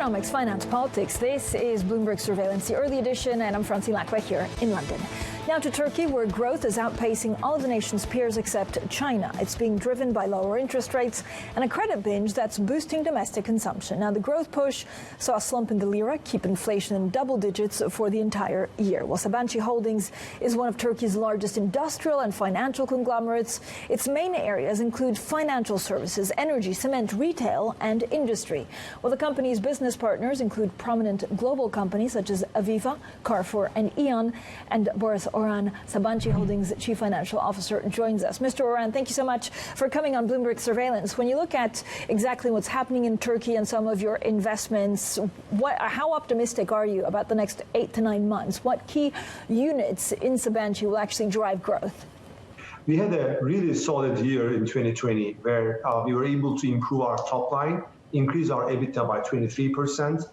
Economics, finance, politics. This is Bloomberg Surveillance, the early edition, and I'm Francine Lacqua here in London. Now to Turkey, where growth is outpacing all of the nation's peers except China. It's being driven by lower interest rates and a credit binge that's boosting domestic consumption. Now, the growth push saw a slump in the lira, keep inflation in double digits for the entire year. While Sabancı Holdings is one of Turkey's largest industrial and financial conglomerates, its main areas include financial services, energy, cement, retail, and industry. While the company's business partners include prominent global companies such as Aviva, Carrefour, and Eon, and Boris Oran, Sabancı Holdings Chief Financial Officer, joins us. Mr. Oran, thank you so much for coming on Bloomberg Surveillance. When you look at exactly what's happening in Turkey and some of your investments, how optimistic are you about the next 8 to 9 months? What key units in Sabancı will actually drive growth? We had a really solid year in 2020 where we were able to improve our top line, increase our EBITDA by 23%,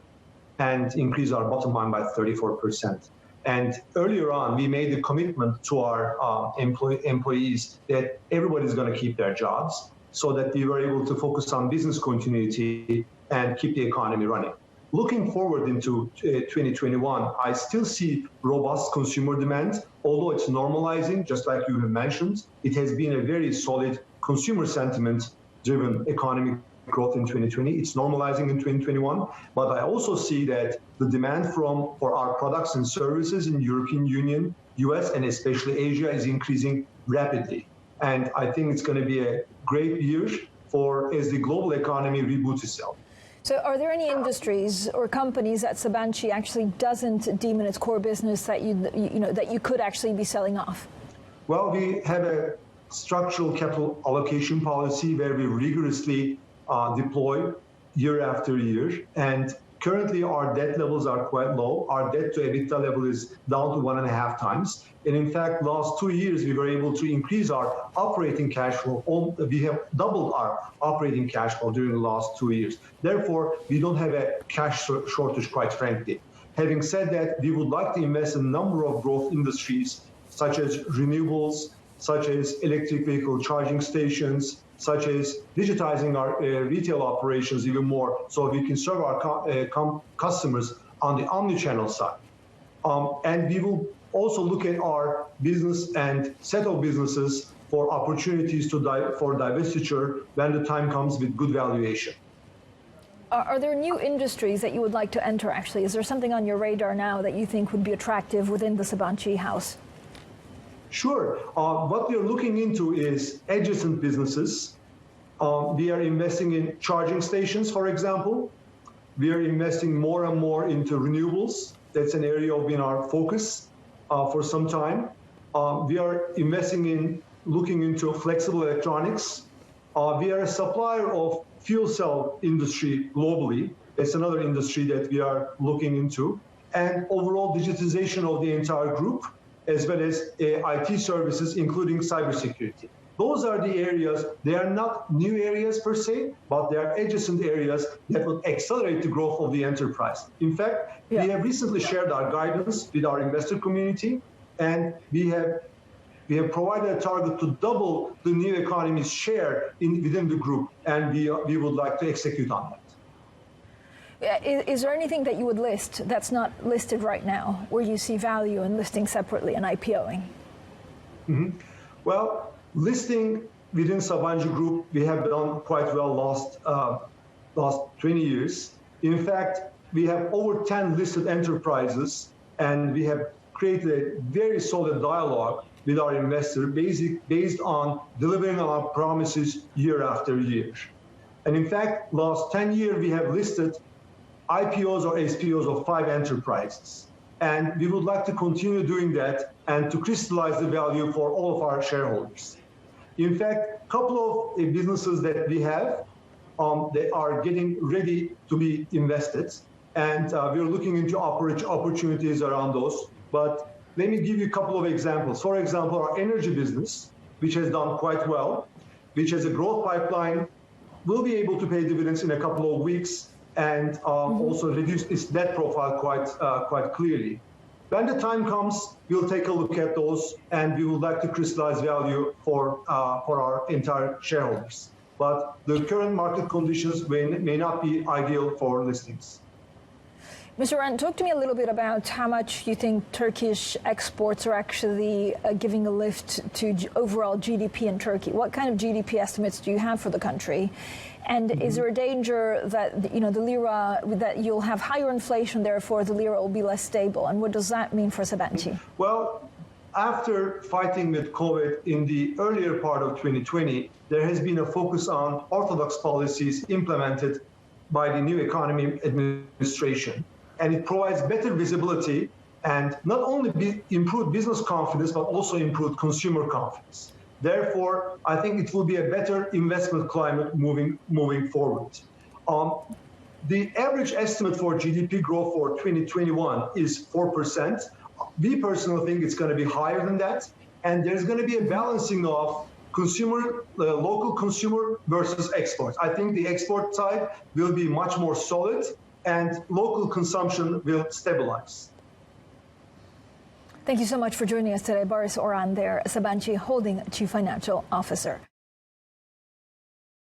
and increase our bottom line by 34%. And earlier on, we made a commitment to our employees that everybody's going to keep their jobs so that we were able to focus on business continuity and keep the economy running. Looking forward into 2021, I still see robust consumer demand, although it's normalizing, just like you have mentioned. It has been a very solid consumer sentiment-driven economic growth in 2020. It's normalizing in 2021. But I also see that the demand for our products and services in European Union, US, and especially Asia is increasing rapidly. And I think it's going to be a great year as the global economy reboots itself. So are there any industries or companies that Sabancı actually doesn't deem in its core business that you could actually be selling off? Well, we have a structural capital allocation policy where we rigorously deploy year after year. And currently our debt levels are quite low. Our debt to EBITDA level is down to 1.5 times. And in fact, last 2 years, we were able to increase our operating cash flow. We have doubled our operating cash flow during the last 2 years. Therefore, we don't have a cash shortage, quite frankly. Having said that, we would like to invest in a number of growth industries, such as renewables, such as electric vehicle charging stations, such as digitizing our retail operations even more so we can serve our customers on the omni-channel side. And we will also look at our business and set of businesses for opportunities for divestiture when the time comes with good valuation. Are there new industries that you would like to enter, actually? Is there something on your radar now that you think would be attractive within the Sabancı house? Sure. What we are looking into is adjacent businesses. We are investing in charging stations, for example. We are investing more and more into renewables. That's an area of our focus for some time. We are investing in looking into flexible electronics. We are a supplier of fuel cell industry globally. That's another industry that we are looking into. And overall digitization of the entire group, as well as IT services, including cybersecurity. Those are the areas. They are not new areas per se, but they are adjacent areas that will accelerate the growth of the enterprise. In fact, we have recently shared our guidance with our investor community, and we have provided a target to double the new economy's share within the group, and we would like to execute on that. Is there anything that you would list that's not listed right now, where you see value in listing separately and IPOing? Mm-hmm. Well, listing within Sabancı Group, we have done quite well last 20 years. In fact, we have over 10 listed enterprises, and we have created a very solid dialogue with our investor based on delivering on our promises year after year. And in fact, last 10 years, we have listed IPOs or SPOs of 5 enterprises. And we would like to continue doing that and to crystallize the value for all of our shareholders. In fact, a couple of businesses that we have, they are getting ready to be invested. And we're looking into opportunities around those. But let me give you a couple of examples. For example, our energy business, which has done quite well, which has a growth pipeline, will be able to pay dividends in a couple of weeks, and also reduce its debt profile quite clearly. When the time comes, we'll take a look at those, and we would like to crystallize value for our entire shareholders. But the current market conditions may not be ideal for listings. Mr. Oran, talk to me a little bit about how much you think Turkish exports are actually giving a lift to overall GDP in Turkey. What kind of GDP estimates do you have for the country? And is there a danger that, the lira, that you'll have higher inflation, therefore the lira will be less stable? And what does that mean for Sabancı? Well, after fighting with COVID in the earlier part of 2020, there has been a focus on orthodox policies implemented by the new economy administration. And it provides better visibility and not only improved business confidence, but also improved consumer confidence. Therefore, I think it will be a better investment climate moving forward. The average estimate for GDP growth for 2021 is 4%. We personally think it's going to be higher than that. And there's going to be a balancing of local consumer versus exports. I think the export side will be much more solid and local consumption will stabilize. Thank you so much for joining us today. Barış Oran there, Sabancı Holding Chief Financial Officer.